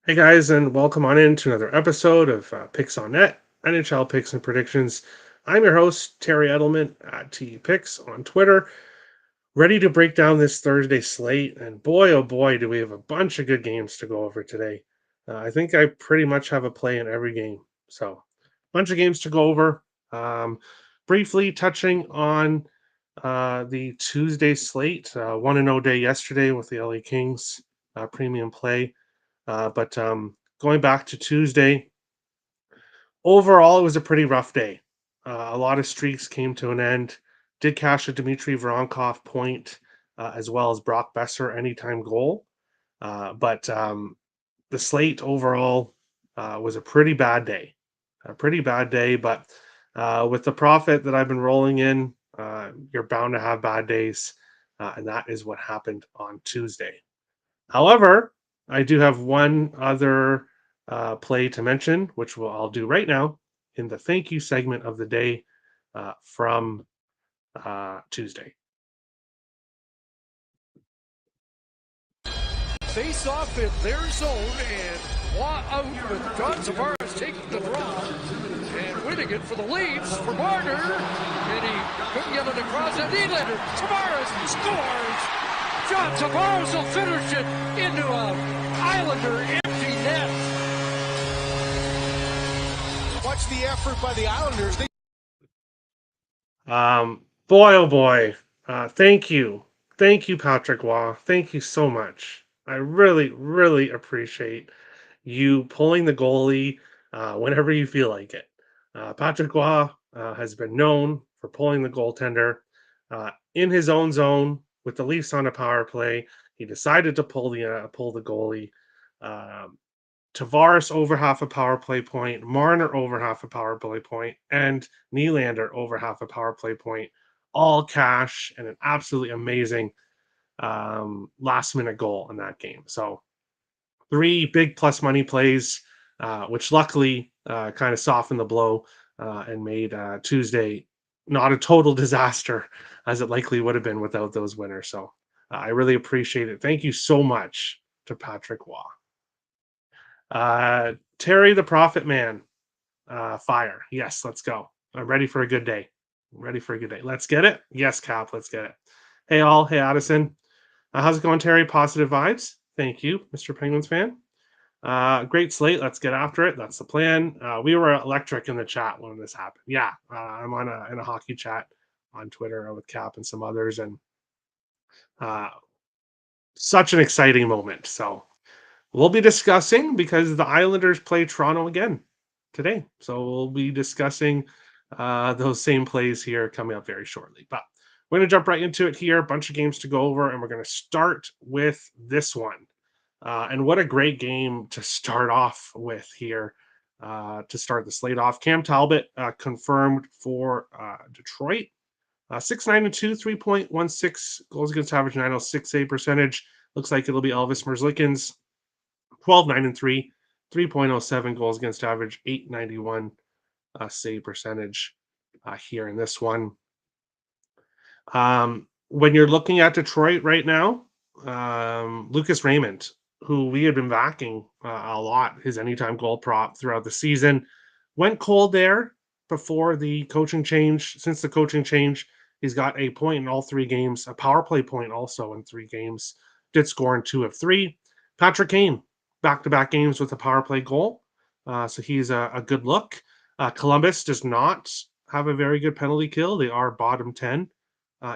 Hey guys, and welcome on in to another episode of Picks on Net, NHL Picks and Predictions. I'm your host, Terry Edelman at TE Picks on Twitter, ready to break down this Thursday slate. And boy, oh boy, do we have a bunch of good games to go over today. I think I pretty much have a play in every game. So, bunch of games to go over. Um, Briefly touching on the Tuesday slate, 1-0 day yesterday with the LA Kings premium play. But going back to Tuesday, overall, it was a pretty rough day. A lot of streaks came to an end. Did cash a Dmitry Voronkov point, as well as Brock Besser anytime goal. But the slate overall was a pretty bad day. A pretty bad day, but with the profit that I've been rolling in, you're bound to have bad days. And that is what happened on Tuesday. However, I do have one other play to mention, which I'll do right now in the thank you segment of the day from Tuesday. Face off in their zone, and Waugh out with John Tavares taking the draw and winning it for the Leafs for Marner. And he couldn't get it across, and Nylander, Tavares scores! John Tavares will finish it into an Islander empty net. Watch the effort by the Islanders. Boy, oh boy. Thank you. Thank you, Patrick Waugh. Thank you so much. I really, really appreciate you pulling the goalie whenever you feel like it. Patrick Waugh has been known for pulling the goaltender in his own zone with the Leafs on a power play. He decided to pull the goalie. Um, Tavares over half a power play point, Marner over half a power play point, and Nylander over half a power play point. All cash and an absolutely amazing last minute goal in that game. So three big plus money plays, which luckily kind of softened the blow and made Tuesday not a total disaster as it likely would have been without those winners. So I really appreciate it. Thank you so much to Patrick Waugh. Terry the Profit Man, fire. Yes, let's go. I'm ready for a good day. Ready for a good day. Let's get it. Yes, Cap, let's get it. Hey, all. Hey, Addison. How's it going, Terry? Positive vibes. Thank you, Mr. Penguins fan. Great slate. Let's get after it. That's the plan. We were electric in the chat when this happened. Yeah, I'm in a hockey chat on Twitter with Cap and some others, and uh, such an exciting moment. So we'll be discussing because the Islanders play Toronto again today. So we'll be discussing those same plays here coming up very shortly. But we're going to jump right into it here. A bunch of games to go over, and we're going to start with this one. And what a great game to start off with here to start the slate off. Cam Talbot confirmed for Detroit. 6-9-2, 3.16 goals against average, 906 save percentage. Looks like it'll be Elvis Merzlikins. 12-9-3, 3.07 goals against average, 891 save percentage here in this one. When you're looking at Detroit right now, Lucas Raymond, who we had been backing a lot, his anytime goal prop throughout the season, went cold there before the coaching change. Since the coaching change, he's got a point in all three games, a power play point also in three games. Did score in 2 of 3. Patrick Kane, back-to-back games with a power play goal. So he's a good look. Columbus does not have a very good penalty kill. They are bottom 10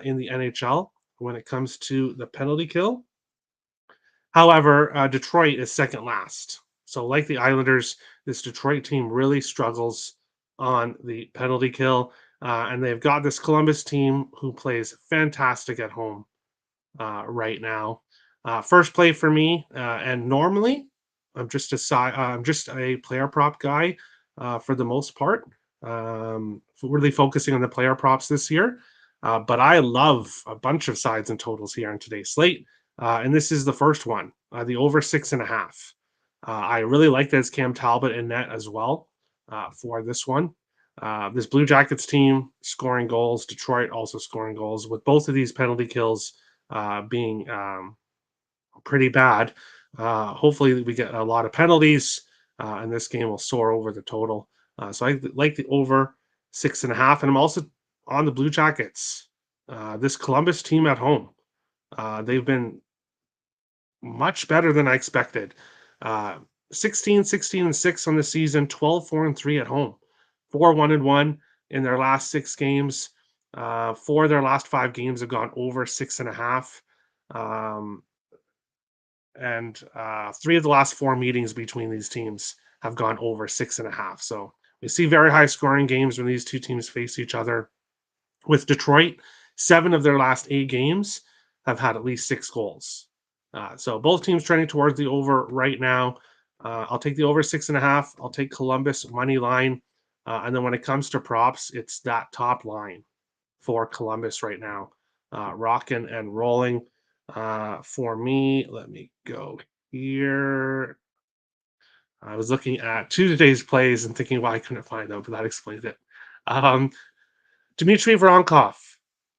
in the NHL when it comes to the penalty kill. However, Detroit is second last. So, like the Islanders, this Detroit team really struggles on the penalty kill. And they've got this Columbus team who plays fantastic at home right now. First play for me, and normally I'm just a player prop guy for the most part. Really focusing on the player props this year. But I love a bunch of sides and totals here on today's slate. And this is the first one, the over 6.5. I really like that it's Cam Talbot in net as well for this one. This Blue Jackets team scoring goals, Detroit also scoring goals, with both of these penalty kills being pretty bad. Hopefully, we get a lot of penalties, and this game will soar over the total. So I like the over 6.5, and I'm also on the Blue Jackets. This Columbus team at home, they've been much better than I expected. Uh, 16, 16, and 6 on the season, 12, 4, and 3 at home, 4, 1, and 1 in their last 6 games. 4 of their last 5 games have gone over 6.5. And 3 of the last 4 meetings between these teams have gone over 6.5. So we see very high scoring games when these two teams face each other. With Detroit, 7 of their last 8 games have had at least 6 goals. So both teams trending towards the over right now. I'll take the over 6.5. I'll take Columbus money line. And then when it comes to props, it's that top line for Columbus right now. Rocking and rolling. For me, let me go here. I was looking at today's plays and thinking why I couldn't find them, but that explains it. Um, Dmitry Voronkov,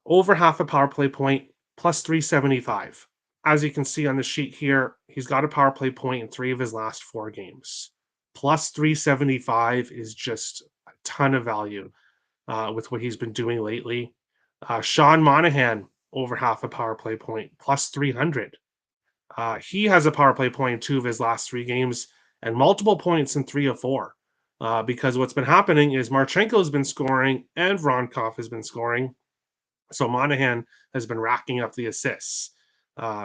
over half a power play point, plus 375. As you can see on the sheet here, he's got a power play point in 3 of his last 4 games. Plus 375 is just a ton of value with what he's been doing lately. Sean Monahan, over half a power play point, plus 300. He has a power play point in 2 of his last 3 games and multiple points in 3 of 4. Because what's been happening is Marchenko has been scoring and Voronkov has been scoring. So Monahan has been racking up the assists.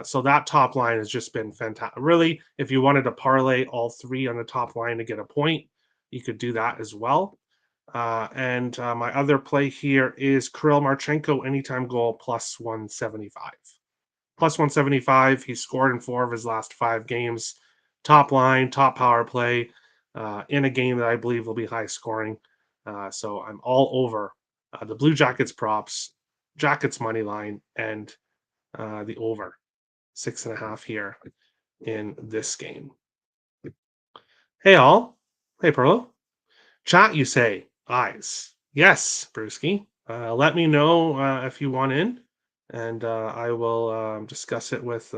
So that top line has just been fantastic. Really, if you wanted to parlay all 3 on the top line to get a point, you could do that as well. And my other play here is Kirill Marchenko anytime goal plus 175. Plus 175. He scored in 4 of his last 5 games. Top line, top power play in a game that I believe will be high scoring. So I'm all over the Blue Jackets props, Jackets money line, and the over 6.5 here in this game. Hey, all. Hey, Perlo. Chat, you say. Eyes. Yes, Brewski. Let me know if you want in, and I will discuss it with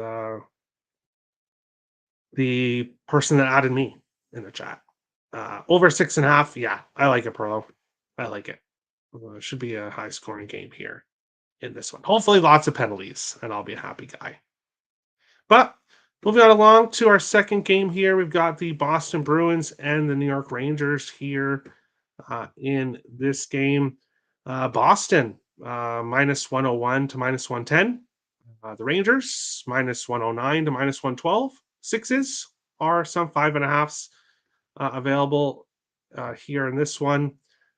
the person that added me in the chat. Over 6.5. Yeah, I like it, Perlo. I like it. Should be a high scoring game here in this one. Hopefully, lots of penalties, and I'll be a happy guy. But moving on along to our second game here, we've got the Boston Bruins and the New York Rangers here in this game. Boston minus 101 to minus 110. The Rangers minus 109 to minus 112. Sixes are some 5.5s available here in this one.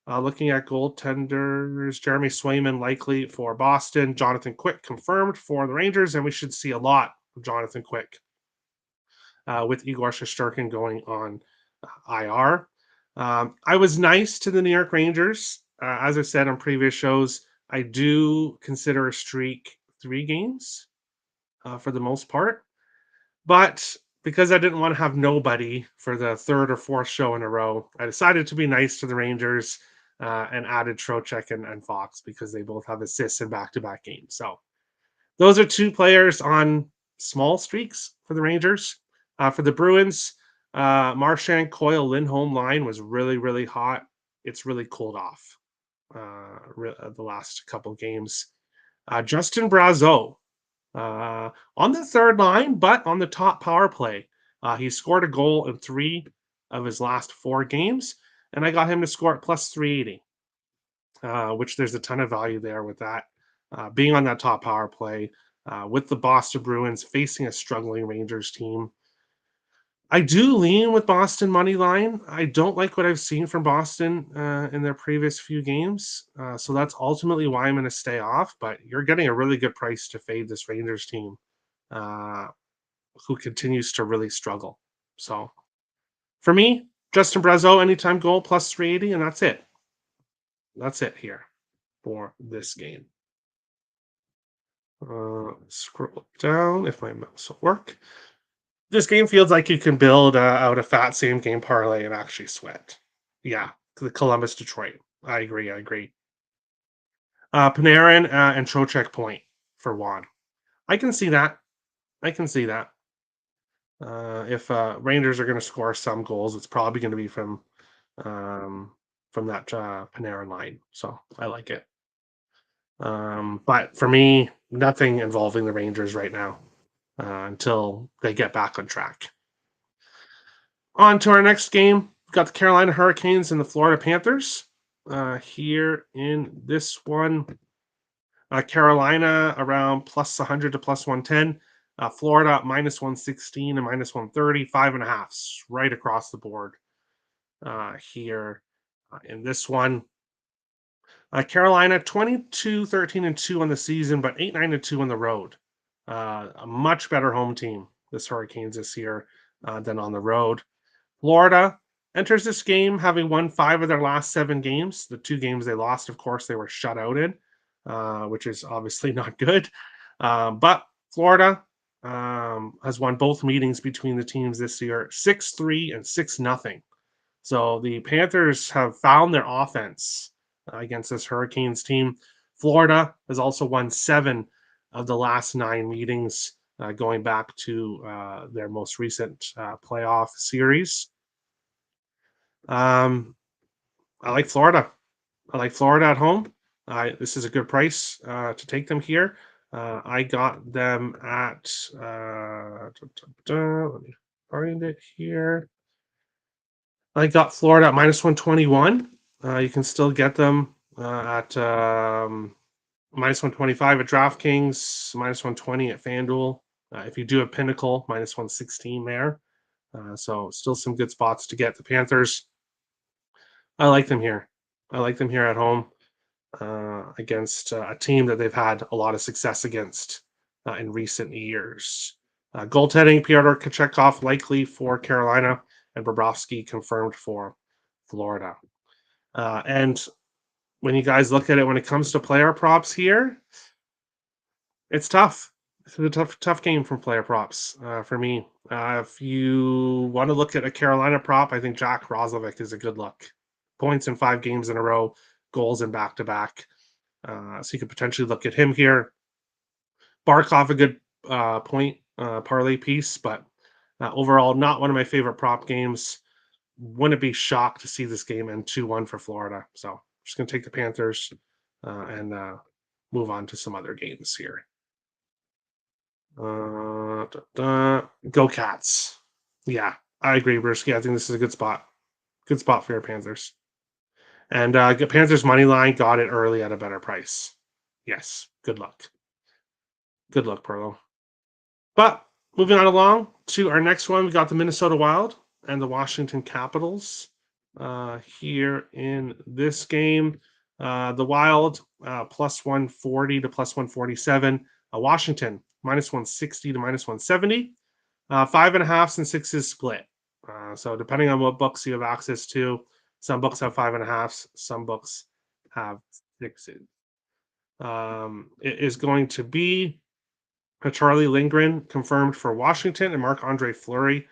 Looking at goaltenders, Jeremy Swayman likely for Boston, Jonathan Quick confirmed for the Rangers, and we should see a lot of Jonathan Quick with Igor Shesterkin going on IR. I was nice to the New York Rangers. As I said on previous shows, I do consider a streak 3 games for the most part. But because I didn't want to have nobody for the 3rd or 4th show in a row, I decided to be nice to the Rangers and added Trocheck and Fox because they both have assists in back-to-back games. So those are 2 players on small streaks for the Rangers. For the Bruins, Marchand, Coyle, Lindholm line was really, really hot. It's really cooled off the last couple games. Justin Brazeau on the 3rd line, but on the top power play. He scored a goal in 3 of his last 4 games, and I got him to score at plus 380, which there's a ton of value there with that. Being on that top power play with the Boston Bruins facing a struggling Rangers team. I do lean with Boston money line. I don't like what I've seen from Boston in their previous few games. So that's ultimately why I'm going to stay off. But you're getting a really good price to fade this Rangers team who continues to really struggle. So for me, Justin Brazeau, anytime goal plus 380, and that's it. That's it here for this game. Scroll down if my mouse will work. This game feels like you can build out a fat same game parlay and actually sweat. Yeah, the Columbus Detroit. I agree. Panarin and Trocheck point for Juan. I can see that. If Rangers are going to score some goals, it's probably going to be from that Panarin line. So I like it. But for me, nothing involving the Rangers right now until they get back on track. On to our next game. We've got the Carolina Hurricanes and the Florida Panthers. Here in this one, Carolina around plus 100 to plus 110. Florida minus 116 and minus 130, 5.5 right across the board here in this one. Carolina 22-13-2 on the season, but 8-9-2 on the road. A much better home team, this Hurricanes this year, than on the road. Florida enters this game having won 5 of their last 7 games. The 2 games they lost, of course, they were shut out in, which is obviously not good. But Florida has won both meetings between the teams this year, 6-3 and 6-0. So the Panthers have found their offense against this Hurricanes team. Florida has also won 7 of the last 9 meetings, going back to their most recent playoff series. I like Florida. I like Florida at home. This is a good price to take them here. I got them at let me find it here. I got Florida at minus 121. You can still get them at minus 125 at DraftKings, minus 120 at FanDuel. If you do a Pinnacle, minus 116 there. So still some good spots to get. The Panthers, I like them here. I like them here at home against a team that they've had a lot of success against in recent years. Goaltending, Pyotr Kochetkov likely for Carolina, and Bobrovsky confirmed for Florida. And when you guys look at it, when it comes to player props here, it's tough. It's a tough game from player props for me. If you want to look at a Carolina prop, I think Jack Roslovic is a good look. Points in 5 games in a row, goals in back-to-back. So you could potentially look at him here. Barkov, a good point parlay piece, but overall, not one of my favorite prop games. Wouldn't be shocked to see this game end 2-1 for Florida. So I'm just going to take the Panthers and move on to some other games here. Go Cats. Yeah, I agree, Brewski. I think this is a good spot. Good spot for your Panthers. And Panthers money line got it early at a better price. Yes, good luck. Good luck, Perlo. But moving on along to our next one, we got the Minnesota Wild and the Washington Capitals here in this game. The Wild plus 140 to plus 147. Washington minus 160 to minus 170. 5.5s and 6s split. So depending on what books you have access to, some books have 5.5s, some books have 6s. It is going to be Charlie Lindgren confirmed for Washington and Marc-Andre Fleury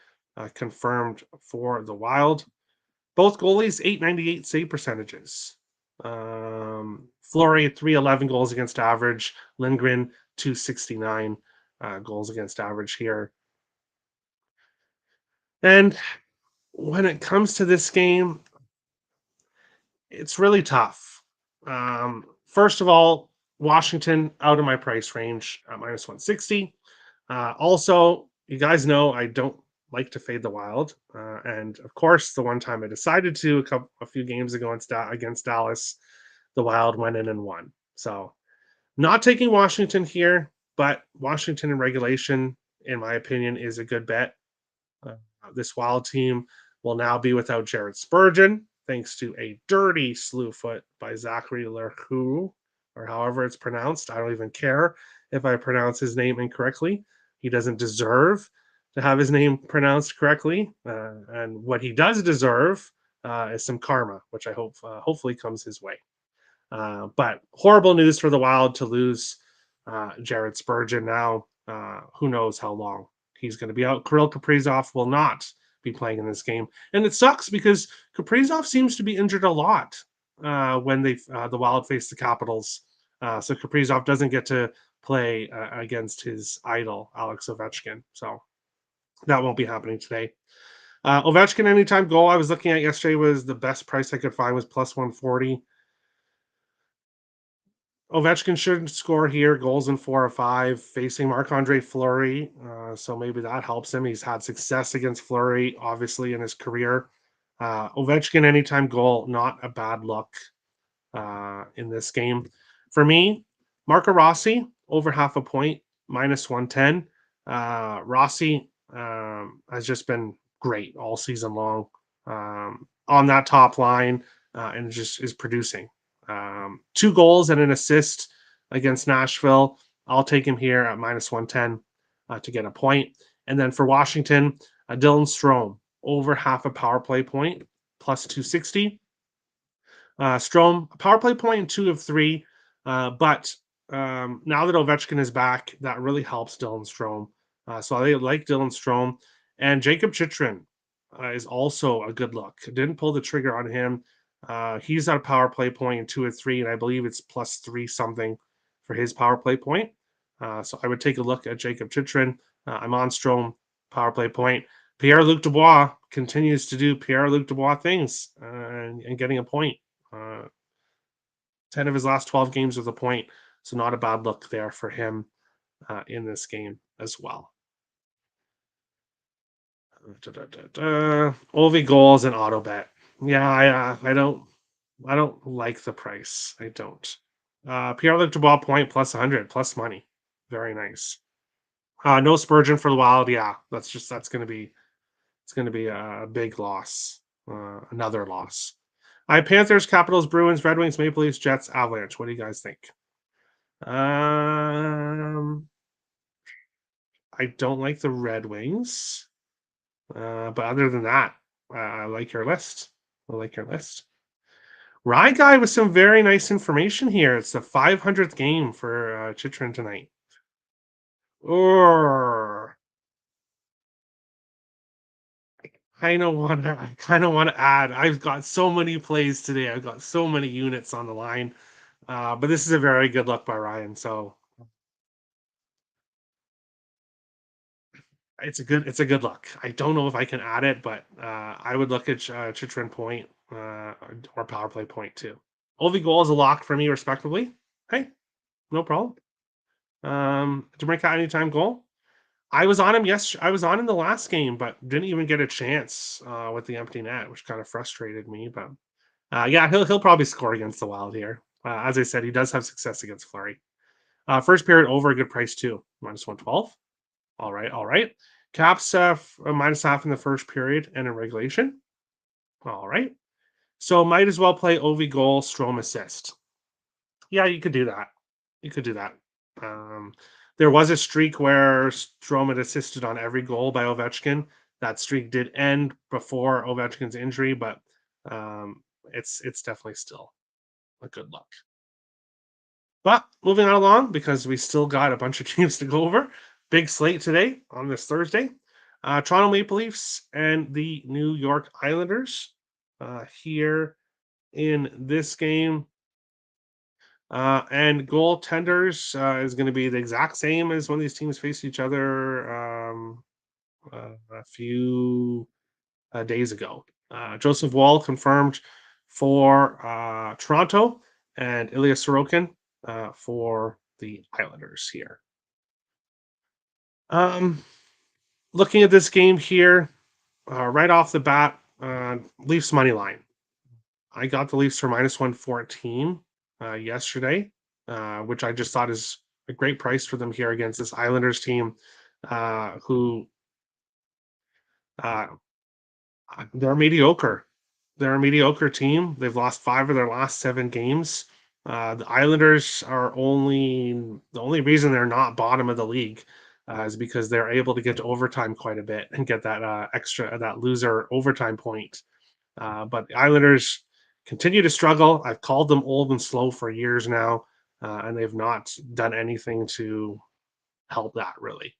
confirmed for the Wild. Both goalies, 898 save percentages. Fleury, 311 goals against average. Lindgren, 269 goals against average here. And when it comes to this game, it's really tough. First of all, Washington out of my price range at minus 160. Also, you guys know I don't like to fade the Wild. And of course, the one time I decided to a few games ago against Dallas, the Wild went in and won. So not taking Washington here, but Washington in regulation, in my opinion, is a good bet. This Wild team will now be without Jared Spurgeon, thanks to a dirty slew foot by Zachary Lercoux, or however it's pronounced. I don't even care if I pronounce his name incorrectly. He doesn't deserve to have his name pronounced correctly. And what he does deserve is some karma, which I hope hopefully comes his way. But horrible news for the Wild to lose Jared Spurgeon now. Who knows how long he's going to be out. Kirill Kaprizov will not be playing in this game. And it sucks because Kaprizov seems to be injured a lot when the Wild face the Capitals. So Kaprizov doesn't get to play against his idol, Alex Ovechkin. So That won't be happening today. Ovechkin anytime goal I was looking at yesterday was the best price I could find was plus 140. Ovechkin should score here, goals in 4 or 5, facing Marc-Andre Fleury. So maybe that helps him. He's had success against Fleury, obviously, in his career. Ovechkin anytime goal, not a bad look in this game. For me, Marco Rossi, over half a point, minus 110. Rossi has just been great all season long on that top line and just is producing. 2 goals and an assist against Nashville. I'll take him here at minus 110 to get a point. And then for Washington, Dylan Strome, over half a power play point, plus 260. Strome, power play point in 2 of 3. But now that Ovechkin is back, that really helps Dylan Strome. So I like Dylan Strome. And Jacob Chitrin is also a good look. Didn't pull the trigger on him. He's at a power play point in 2 of 3, and I believe it's plus 3 something for his power play point. So I would take a look at Jacob Chitrin. I'm on Strome, power play point. Pierre-Luc Dubois continues to do Pierre-Luc Dubois things and getting a point. 10 of his last 12 games with a point. So not a bad look there for him in this game as well. Ovi goals and auto bet. Yeah, I don't like the price. I don't. Pierre-Luc Dubois point plus 100 plus money. Very nice. No Spurgeon for the Wild. Yeah, that's going to be a big loss. Another loss. I have Panthers, Capitals, Bruins, Red Wings, Maple Leafs, Jets, Avalanche. What do you guys think? I don't like the Red Wings. But other than that, I like your list. I like your list. Rye Guy with some very nice information here. It's the 500th game for Chitrin tonight. Or I kind of want to add. I've got so many plays today. I've got so many units on the line. But this is a very good look by Ryan. So it's a good look. I don't know if I can add it, but I would look at Chitrin point or power play point too. Ovi goal is a lock for me, respectively. Hey, no problem. DeMarca anytime goal. I was on him. Yes, I was on in the last game, but didn't even get a chance with the empty net, which kind of frustrated me. But yeah, he'll probably score against the Wild here. As I said, he does have success against Fleury. First period over, a good price too, minus 112. All right, all right. Caps minus half in the first period and in regulation. All right. So might as well play Ovi goal, Strome assist. Yeah, you could do that. You could do that. Um, there was a streak where Strome had assisted on every goal by Ovechkin. That streak did end before Ovechkin's injury, but it's definitely still a good look. But moving on along, because we still got a bunch of games to go over. Big slate today on this Thursday. Toronto Maple Leafs and the New York Islanders here in this game. And goaltenders is going to be the exact same as when these teams face each other a few days ago. Joseph Wall confirmed for Toronto and Ilya Sorokin for the Islanders here. Looking at this game here, right off the bat, Leafs money line. I got the Leafs for minus 114 yesterday, which I just thought is a great price for them here against this Islanders team, who they're mediocre. They're a mediocre team. They've lost 5 of their last 7 games. The Islanders are the only reason they're not bottom of the league is because they're able to get to overtime quite a bit and get that loser overtime point. But the Islanders continue to struggle. I've called them old and slow for years now, and they've not done anything to help that really.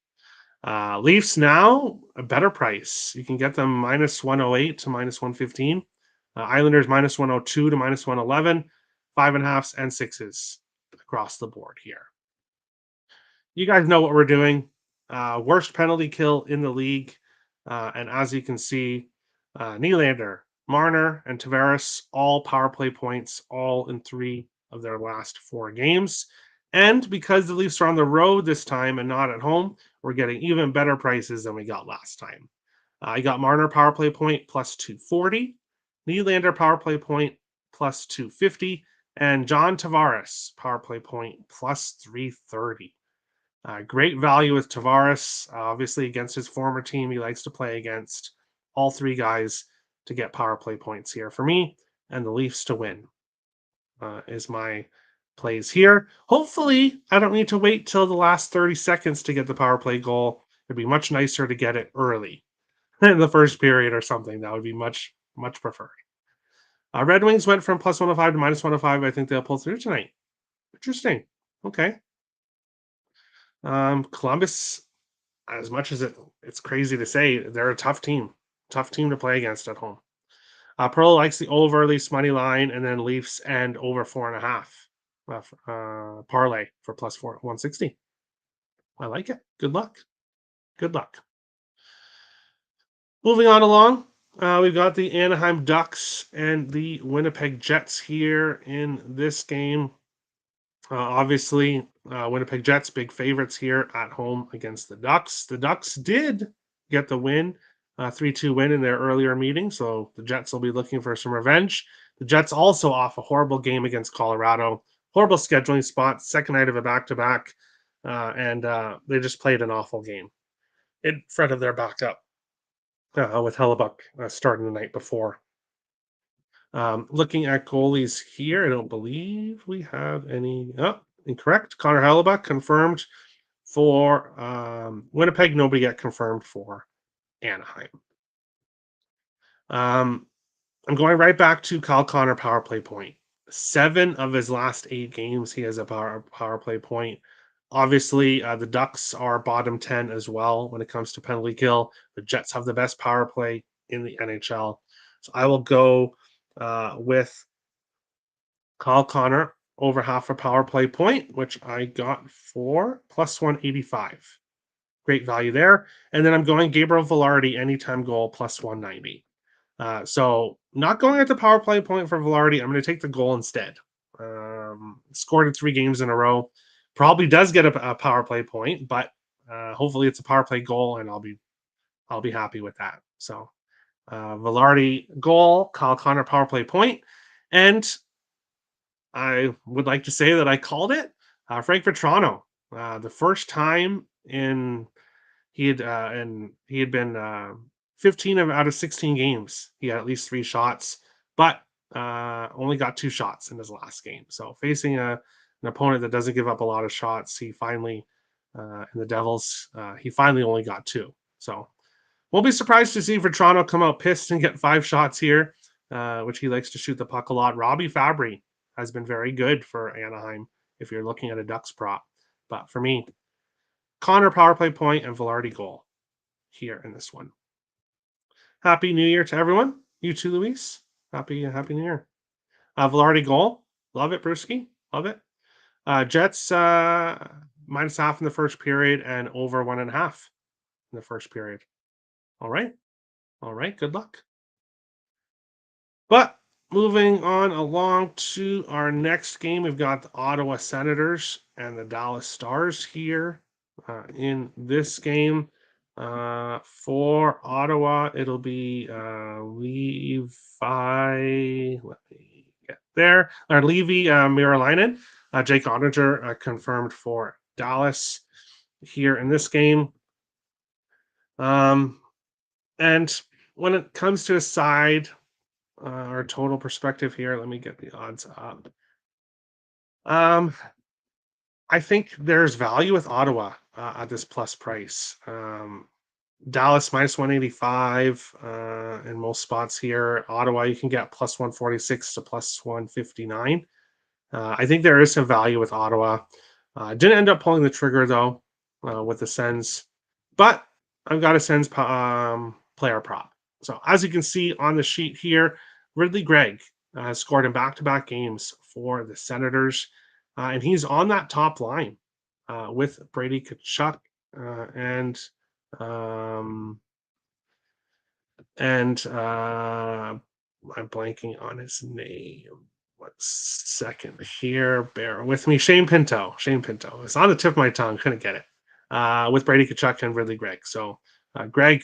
Leafs now a better price. You can get them minus 108 to minus 115. Islanders minus 102 to minus 111, 5.5s and 6s across the board here. You guys know what we're doing. Worst penalty kill in the league. And as you can see, Nylander, Marner, and Tavares, all power play points, all in 3 of their last 4 games. And because the Leafs are on the road this time and not at home, we're getting even better prices than we got last time. I got Marner power play point plus 240, Nylander power play point plus 250, and John Tavares power play point plus 330. Great value with Tavares, obviously against his former team. He likes to play against all 3 guys to get power play points here for me, and the Leafs to win is my plays here. Hopefully, I don't need to wait till the last 30 seconds to get the power play goal. It'd be much nicer to get it early in the first period or something. That would be much, much preferred. Red Wings went from plus 105 to minus 105. I think they'll pull through tonight. Interesting. Okay. Columbus, as much as it's crazy to say, they're a tough team to play against at home. Pearl likes the over Leafs money line, and then Leafs and over 4.5 parlay for plus 160. I like it. Good luck. Good luck. Moving on along, we've got the Anaheim Ducks and the Winnipeg Jets here in this game. Obviously, Winnipeg Jets, big favorites here at home against the Ducks. The Ducks did get the win, 3-2 win in their earlier meeting, so the Jets will be looking for some revenge. The Jets also off a horrible game against Colorado. Horrible scheduling spot, second night of a back-to-back, and they just played an awful game in front of their backup with Hellebuck starting the night before. Looking at goalies here, I don't believe we have any. Oh, incorrect. Connor Hellebuck confirmed for Winnipeg. Nobody yet confirmed for Anaheim. I'm going right back to Kyle Connor power play point. 7 of his last 8 games, he has a power play point. Obviously, the Ducks are bottom 10 as well when it comes to penalty kill. The Jets have the best power play in the NHL. So I will go with Kyle Connor over half a power play point, which I got for plus 185. Great value there. And then I'm going Gabriel Velarde anytime goal plus 190. So not going at the power play point for Velarde. I'm going to take the goal instead. Scored in 3 games in a row. Probably does get a power play point, but hopefully it's a power play goal, and I'll be happy with that. So Velarde goal, Kyle Connor power play point, and I would like to say that I called it. Frank Vetrano, the first time he had been 15 out of 16 games. He had at least 3 shots, but only got 2 shots in his last game. So facing an opponent that doesn't give up a lot of shots, he finally in the Devils, he finally only got 2. So we'll be surprised to see Vetrano come out pissed and get 5 shots here, which he likes to shoot the puck a lot. Robbie Fabry has been very good for Anaheim if you're looking at a Ducks prop. But for me, Connor power play point and Velarde goal here in this one. Happy New Year to everyone. You too, Luis. Happy New Year. Velarde goal. Love it, Brewski. Love it. Jets minus half in the first period and over 1.5 in the first period. All right. Good luck. But moving on along to our next game, we've got the Ottawa Senators and the Dallas Stars here in this game. For Ottawa, it'll be Levi. Let me get there. Levi Miralainen. Jake Ottinger confirmed for Dallas here in this game. And when it comes to a side, our total perspective here, let me get the odds up. I think there's value with Ottawa at this plus price. Dallas minus 185 in most spots here. Ottawa, you can get plus 146 to plus 159. I think there is some value with Ottawa. Didn't end up pulling the trigger, though, with the Sens. But I've got a Sens player prop. So as you can see on the sheet here, Ridley Gregg has scored in back-to-back games for the Senators. And he's on that top line with Brady Tkachuk and And I'm blanking on his name. 1 second here. Bear with me. Shane Pinto. It's on the tip of my tongue. Couldn't get it. With Brady Tkachuk and Ridley Gregg. So Gregg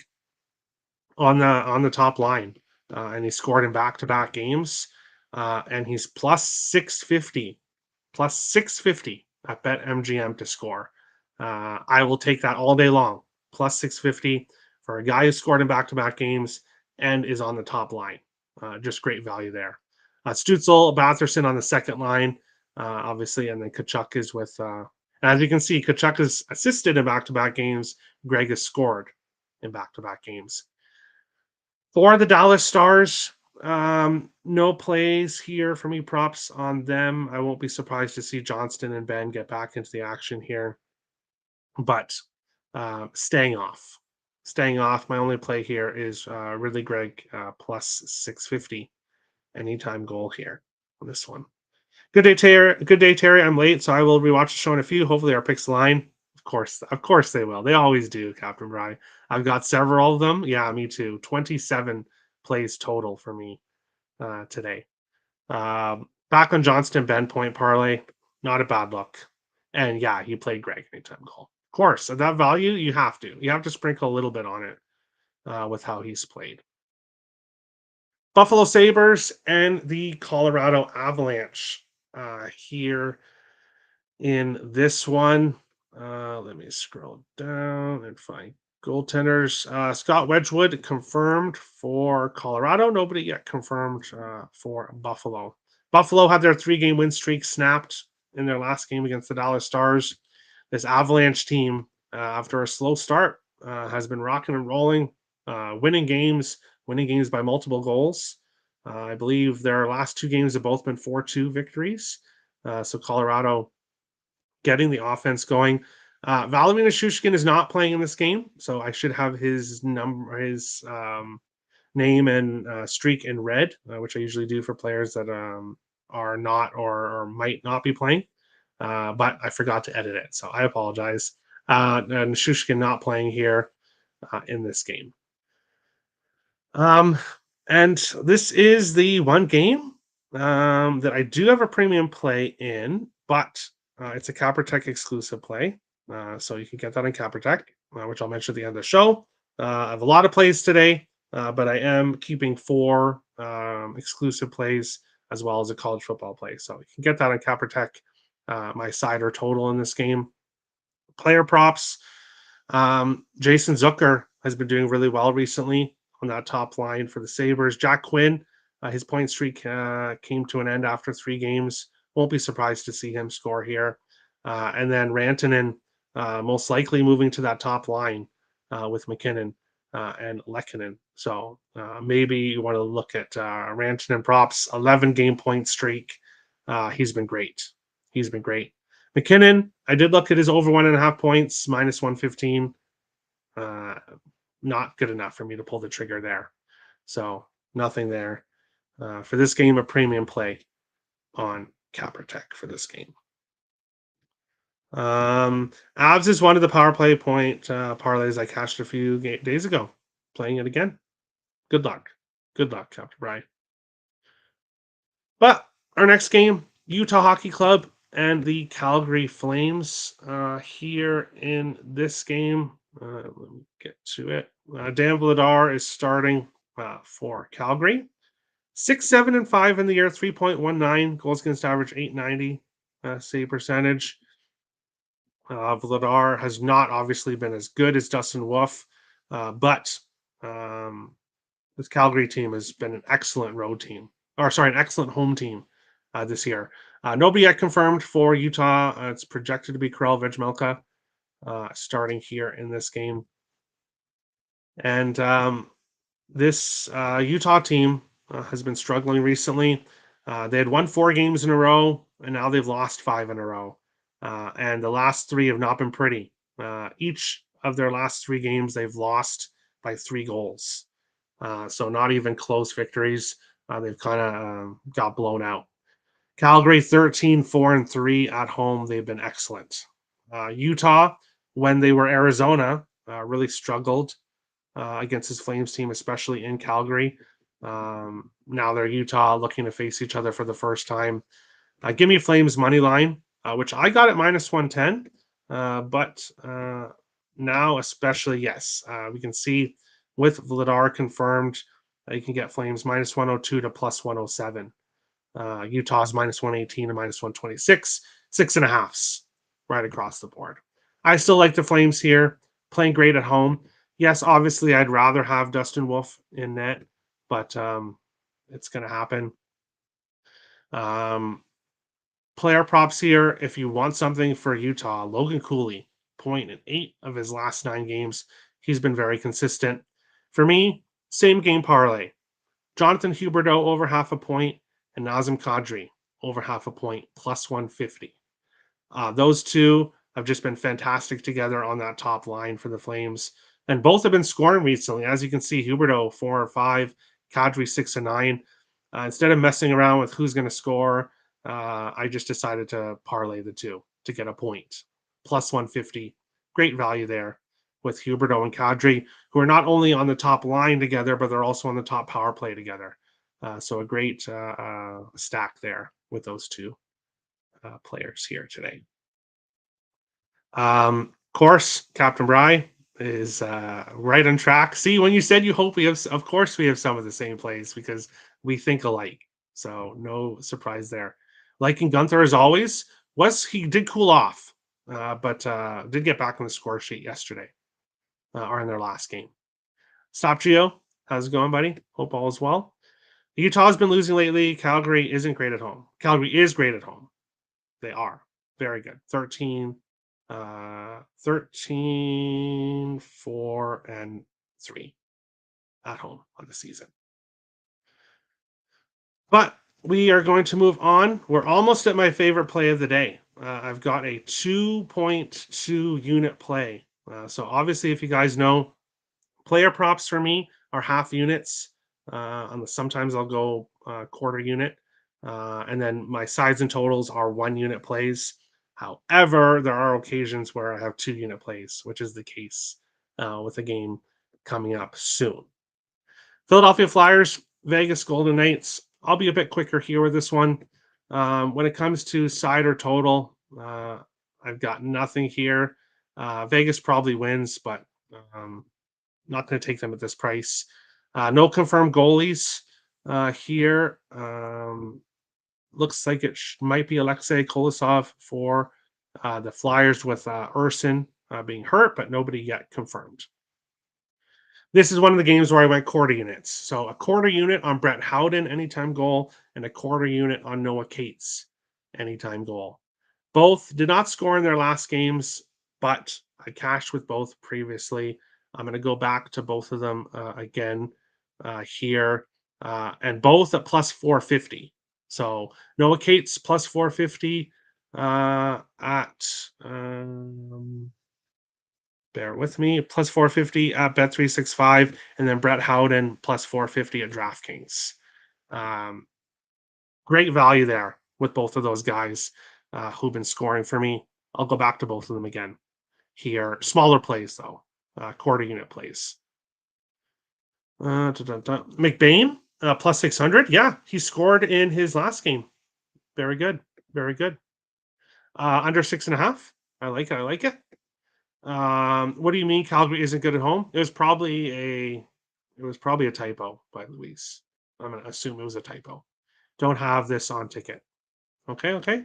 on the top line, and he scored in back-to-back games, and he's plus 650 at BetMGM to score. I will take that all day long. Plus 650 for a guy who scored in back-to-back games and is on the top line. Just great value there. Stützle, Batherson on the second line, obviously, and then Tkachuk is with. As you can see, Tkachuk has assisted in back-to-back games. Gregg has scored in back-to-back games. For the Dallas Stars, no plays here for me. Props on them. I won't be surprised to see Johnston and Ben get back into the action here, but staying off. My only play here is Ridley Gregg plus 650 anytime goal here on this one. Good day, Terry. I'm late, so I will rewatch the show in a few. Hopefully, our picks line. Of course they will. They always do, Captain Bry. I've got several of them. Yeah, me too. 27 plays total for me today. Back on Johnston Ben point parlay, not a bad look. And yeah, he played Gregg anytime goal. Of course, at that value, you have to sprinkle a little bit on it with how he's played. Buffalo Sabres and the Colorado Avalanche here in this one. Let me scroll down and find goaltenders. Scott Wedgwood confirmed for Colorado. Nobody yet confirmed for Buffalo. Buffalo had their 3-game win streak snapped in their last game against the Dallas Stars. This Avalanche team, after a slow start, has been rocking and rolling, winning games by multiple goals. I believe their last 2 games have both been 4-2 victories. So Colorado getting the offense going. Vladimir Nichushkin is not playing in this game, so I should have his name and streak in red, which I usually do for players that are not or might not be playing. But I forgot to edit it, so I apologize. Nichushkin not playing here in this game. And this is the one game that I do have a premium play in, but it's a Caprotech exclusive play. So you can get that on Caprotech, which I'll mention at the end of the show. I have a lot of plays today, but I am keeping 4 exclusive plays as well as a college football play. So you can get that on Caprotech, my cider total in this game. Player props. Jason Zucker has been doing really well recently on that top line for the Sabres. Jack Quinn, his point streak came to an end after 3 games. Won't be surprised to see him score here. And then Rantanen most likely moving to that top line with McKinnon and Lehkonen. So maybe you want to look at Rantanen props, 11-game point streak. He's been great. McKinnon, I did look at his over 1.5 points, minus 115. Not good enough for me to pull the trigger there. So nothing there. For this game, a premium play on Caprotech for this game. Avs is one of the power play point parlays I cashed a few days ago. Playing it again. Good luck, Captain Brian. But our next game, Utah Hockey Club and the Calgary Flames. Here in this game, let me get to it. Dan Vladar is starting for Calgary. 6-7-5 in the year, 3.19 goals against average, 890 save percentage. Vladar has not obviously been as good as Dustin Wolf, but this Calgary team has been an excellent an excellent home team this year. Nobody yet confirmed for Utah. It's projected to be Karel Vejmelka starting here in this game. And this Utah team has been struggling recently. They had won 4 games in a row, and now they've lost 5 in a row. And the last 3 have not been pretty. Each of their last 3 games, they've lost by 3 goals. So not even close victories. They've kind of got blown out. Calgary 13-4-3 at home. They've been excellent. Utah, when they were Arizona, really struggled against his Flames team, especially in Calgary. Now they're Utah, looking to face each other for the first time. Give me Flames money line, which I got at minus 110. But now, especially, yes, we can see with Vladar confirmed, you can get Flames minus 102 to plus 107. Utah's minus 118 to minus 126, 6.5s right across the board. I still like the Flames here, playing great at home. Yes, obviously, I'd rather have Dustin Wolf in net, but it's going to happen. Player props here. If you want something for Utah, Logan Cooley, point in 8 of his last 9 games. He's been very consistent. For me, same game parlay. Jonathan Huberdeau over half a point and Nazem Kadri over half a point plus 150. Those two have just been fantastic together on that top line for the Flames. And both have been scoring recently. As you can see, Huberdeau 4 or 5, Kadri 6 and 9. Instead of messing around with who's going to score, I just decided to parlay the two to get a point. Plus 150. Great value there with Huberdeau and Kadri, who are not only on the top line together, but they're also on the top power play together. So a great stack there with those two players here today. Of course, Captain Bry is right on track. See, when you said you hope we have, of course, we have some of the same plays because we think alike. So no surprise there. Liking Gunther as always. He did cool off, but did get back on the score sheet yesterday or in their last game. Stop Gio, how's it going, buddy? Hope all is well. Utah's been losing lately. Calgary isn't great at home. Calgary is great at home. They are very good. 13, 4, and 3 at home on the season. But we are going to move on. We're almost at my favorite play of the day. I've got a 2.2 unit play. So obviously, if you guys know, player props for me are half units. Sometimes I'll go quarter unit. And then my sides and totals are 1 unit plays. However, there are occasions where I have 2 unit plays, which is the case with a game coming up soon. Philadelphia Flyers, Vegas Golden Knights. I'll be a bit quicker here with this one. When it comes to side or total, I've got nothing here. Vegas probably wins, but not going to take them at this price. No confirmed goalies here. Looks like it might be Alexei Kolosov for the Flyers with Urson being hurt, but nobody yet confirmed. This is one of the games where I went quarter units. So a quarter unit on Brett Howden anytime goal and a quarter unit on Noah Cates anytime goal. Both did not score in their last games, but I cashed with both previously. I'm going to go back to both of them again here, and both at plus 450. So Noah Cates plus 450 at bear with me, plus 450 at Bet365, and then Brett Howden plus 450 at DraftKings. Great value there with both of those guys who've been scoring for me. I'll go back to both of them again here. Smaller plays, though. Quarter unit plays. McBain, plus 600. Yeah, he scored in his last game. Very good. Very good. Under 6.5. I like it. What do you mean Calgary isn't good at home? It was probably a typo by Luis. I'm going to assume it was a typo. Don't have this on ticket. Okay.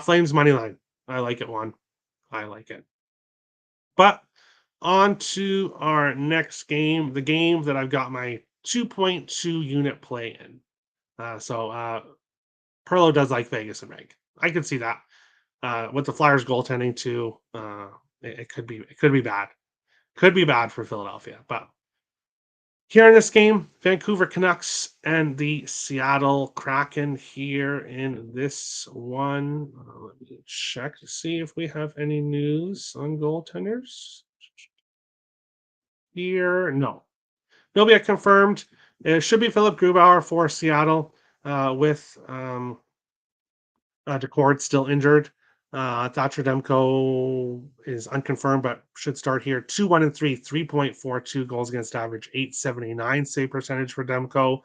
Flames money line. I like it, one. I like it. But on to our next game, the game that I've got my 2.2 unit play in. Perlo does like Vegas and Reg. I can see that. With the Flyers goaltending too, it could be bad. Could be bad for Philadelphia. But here in this game, Vancouver Canucks and the Seattle Kraken here in this one. Let me check to see if we have any news on goaltenders. Here, no. Nobody yet confirmed. It should be Philip Grubauer for Seattle with Decord still injured. Thatcher Demko is unconfirmed, but should start here. 2-1-3, 3.42 goals against average, 879 save percentage for Demko.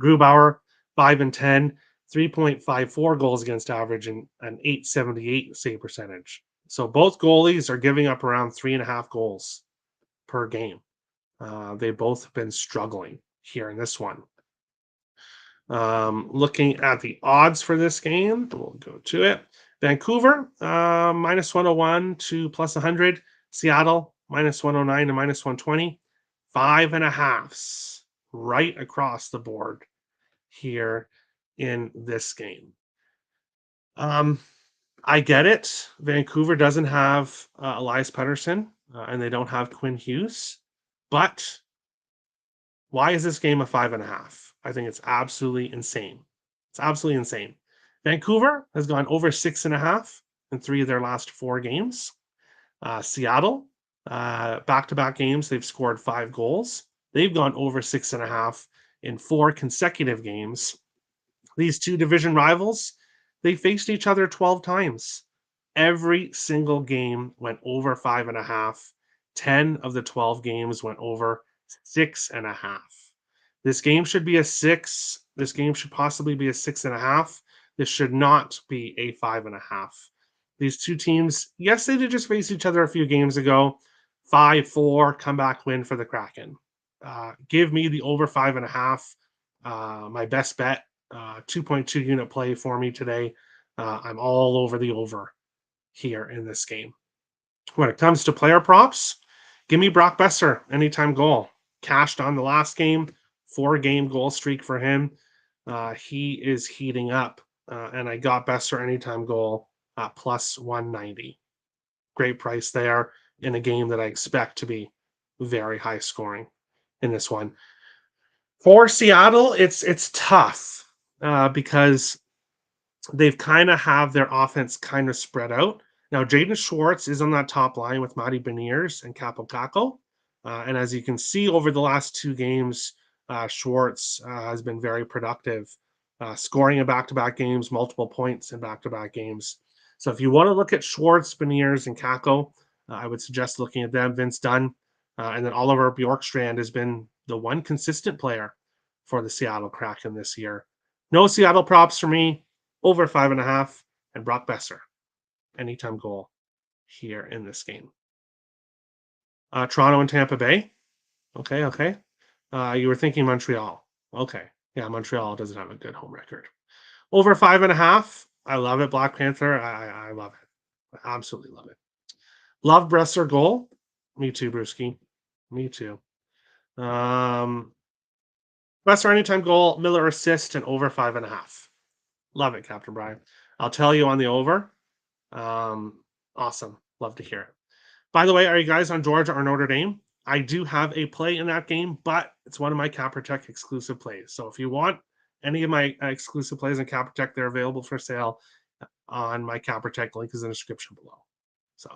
Grubauer, 5-10, 3.54 goals against average, and an 878 save percentage. So both goalies are giving up around 3.5 goals per game. They both have been struggling here in this one. Looking at the odds for this game, we'll go to it. Vancouver, minus 101 to plus 100. Seattle, minus 109 to minus 120. 5.5s right across the board here in this game. I get it. Vancouver doesn't have Elias Pettersson, and they don't have Quinn Hughes. But why is this game a 5.5? I think it's absolutely insane. It's absolutely insane. Vancouver has gone over 6.5 in 3 of their last 4 games. Seattle, back-to-back games, they've scored 5 goals. They've gone over 6.5 in 4 consecutive games. These two division rivals, they faced each other 12 times. Every single game went over 5.5. 10 of the 12 games went over 6.5. This game should be a 6. This game should possibly be a 6.5. This should not be a 5.5. These two teams, yes, they did just face each other a few games ago. 5-4 comeback win for the Kraken. Give me the over 5.5. My best bet. 2.2 unit play for me today. I'm all over the over here in this game. When it comes to player props, give me Brock Besser anytime goal. Cashed on the last game, 4-game goal streak for him. He is heating up, and I got Besser anytime goal at plus 190. Great price there in a game that I expect to be very high scoring in this one. For Seattle, it's tough because they've kind of have their offense kind of spread out. Now, Jaden Schwartz is on that top line with Matty Beniers and Capo Caco. And as you can see over the last 2 games, Schwartz has been very productive, scoring in back-to-back games, multiple points in back-to-back games. So if you want to look at Schwartz, Beniers, and Caco, I would suggest looking at them. Vince Dunn, and then Oliver Bjorkstrand has been the one consistent player for the Seattle Kraken this year. No Seattle props for me. Over 5.5, and Brock Besser, anytime goal here in this game. Toronto and Tampa Bay. Okay. You were thinking Montreal. Okay. Yeah, Montreal doesn't have a good home record. Over 5.5. I love it, Black Panther. I love it. I absolutely love it. Love Besser goal. Me too, Brewski. Me too. Besser anytime goal, Miller assist, and over 5.5. Love it, Captain Brian. I'll tell you on the over. Awesome. Love to hear it. By the way, are you guys on Georgia or Notre Dame? I do have a play in that game, but it's one of my Cap Protect exclusive plays. So if you want any of my exclusive plays in Cap Protect, they're available for sale on my Cap Protect. Link is in the description below. So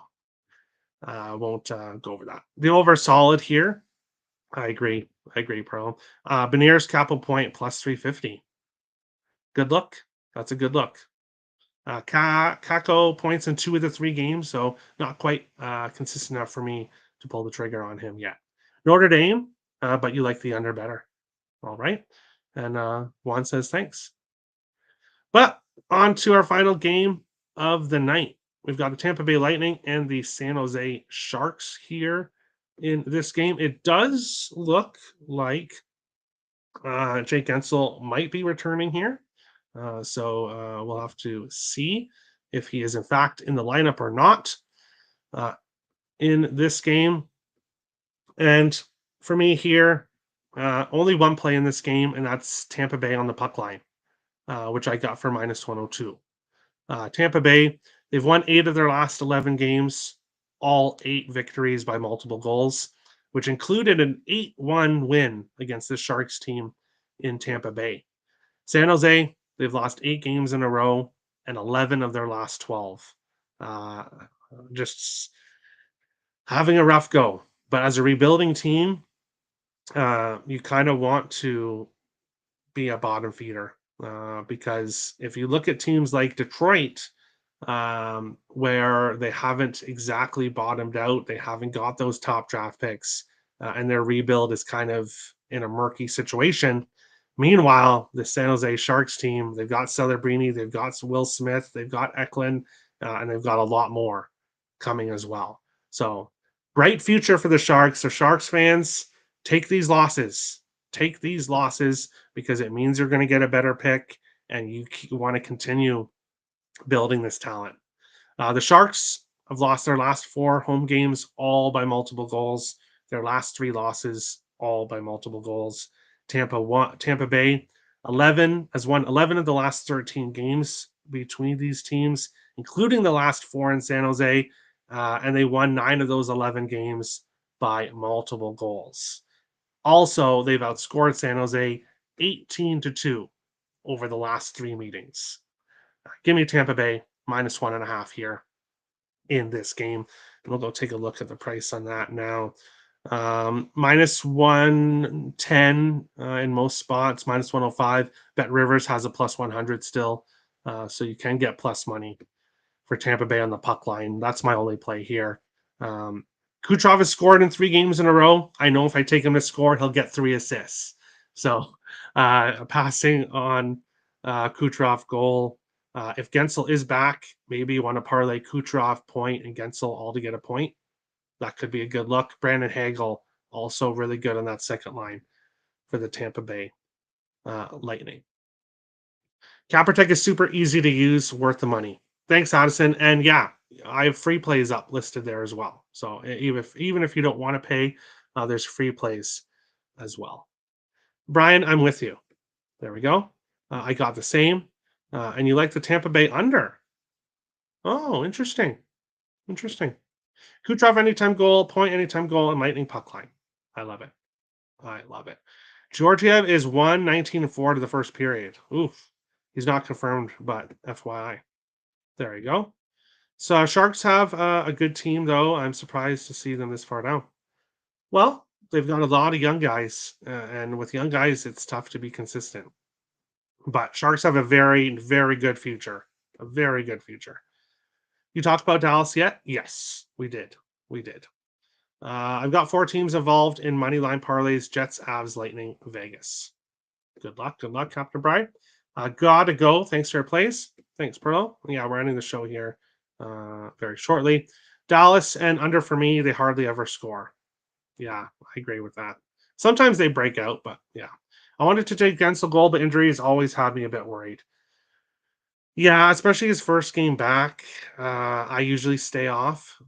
I won't go over that. The over is solid here. I agree, Pro. Beniers Capo Point plus 350. Good look. That's a good look. Kako points in 2 of the 3 games, so not quite consistent enough for me to pull the trigger on him yet. Notre Dame, but you like the under better. All right. And Juan says thanks. But on to our final game of the night. We've got the Tampa Bay Lightning and the San Jose Sharks here in this game. It does look like Jake Gensel might be returning here. So we'll have to see if he is in fact in the lineup or not in this game. And for me here, only one play in this game, and that's Tampa Bay on the puck line, which I got for minus 102. Tampa Bay, they've won 8 of their last 11 games, all 8 victories by multiple goals, which included an 8-1 win against the Sharks team in Tampa Bay. San Jose, they've lost 8 games in a row and 11 of their last 12. Just having a rough go. But as a rebuilding team, you kind of want to be a bottom feeder because if you look at teams like Detroit, where they haven't exactly bottomed out. They haven't got those top draft picks, and their rebuild is kind of in a murky situation. Meanwhile, the San Jose Sharks team, they've got Celebrini, they've got Will Smith, they've got Eklund, and they've got a lot more coming as well. So, bright future for the Sharks. So, Sharks fans, take these losses. Take these losses because it means you're going to get a better pick and you want to continue building this talent. The Sharks have lost their last 4 home games, all by multiple goals. Their last 3 losses, all by multiple goals. Tampa Bay, 11 has won 11 of the last 13 games between these teams, including the last 4 in San Jose, and they won 9 of those 11 games by multiple goals. Also, they've outscored San Jose 18-2 over the last 3 meetings. Give me Tampa Bay -1.5 here in this game. And we'll go take a look at the price on that now. -110 in most spots, -105. Bet Rivers has a +100 still. So you can get plus money for Tampa Bay on the puck line. That's my only play here. Kucherov has scored in 3 games in a row. I know if I take him to score, he'll get 3 assists. So passing on Kucherov goal. If Gensel is back, maybe you want to parlay Kucherov point and Gensel all to get a point. That could be a good look. Brandon Hagel also really good on that second line for the Tampa Bay Lightning. Caprotech is super easy to use, worth the money. Thanks, Addison. And yeah, I have free plays up listed there as well. So even if you don't want to pay, there's free plays as well. Brian, I'm with you. There we go. I got the same. And you like the Tampa Bay under. Oh, interesting. Interesting. Kucherov anytime goal, point anytime goal, and Lightning puck line. I love it. I love it. Georgiev is 1-19-4 to the first period. Oof. He's not confirmed, but FYI. There you go. So Sharks have a good team, though. I'm surprised to see them this far down. Well, they've got a lot of young guys, and with young guys, it's tough to be consistent. But Sharks have a very, very good future. A very good future. You talked about Dallas yet? Yes, we did. We did. I've got 4 teams involved in moneyline parlays: Jets, Avs, Lightning, Vegas. Good luck, Captain Brian. Gotta go. Thanks for your plays. Thanks, Perlo. Yeah, we're ending the show here very shortly. Dallas and under for me, they hardly ever score. Yeah, I agree with that. Sometimes they break out, but yeah. I wanted to take Gensel goal, but injuries always had me a bit worried. Yeah, especially his first game back. I usually stay off.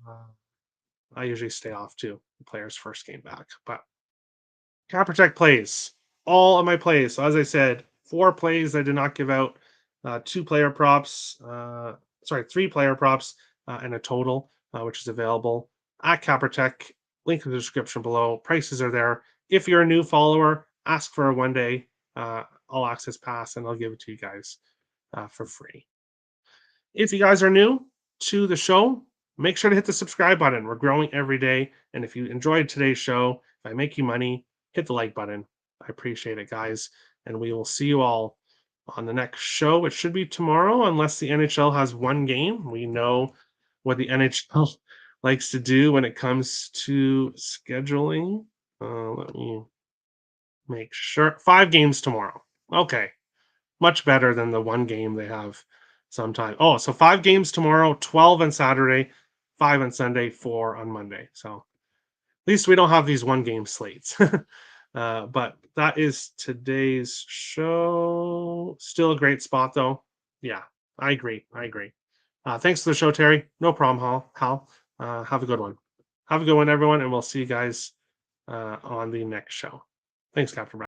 I usually stay off too, the player's first game back. But Caprotech plays. All of my plays. So as I said, 4 plays I did not give out. 2 player props. 3 player props and a total, which is available at Caprotech. Link in the description below. Prices are there. If you're a new follower, ask for a 1-day all access pass, and I'll give it to you guys for free. If you guys are new to the show, make sure to hit the subscribe button. We're growing every day. And if you enjoyed today's show, if I make you money, hit the like button. I appreciate it, guys. And we will see you all on the next show. It should be tomorrow, unless the NHL has 1 game. We know what the NHL likes to do when it comes to scheduling. Let me make sure. 5 games tomorrow. Okay. Much better than the 1 game they have sometime. Oh, so 5 games tomorrow, 12 on Saturday, 5 on Sunday, 4 on Monday. So at least we don't have these 1-game slates. But that is today's show. Still a great spot, though. Yeah, I agree. Thanks for the show, Terry. No problem, Hal. Have a good one. Have a good one, everyone, and we'll see you guys on the next show. Thanks, Captain Brown.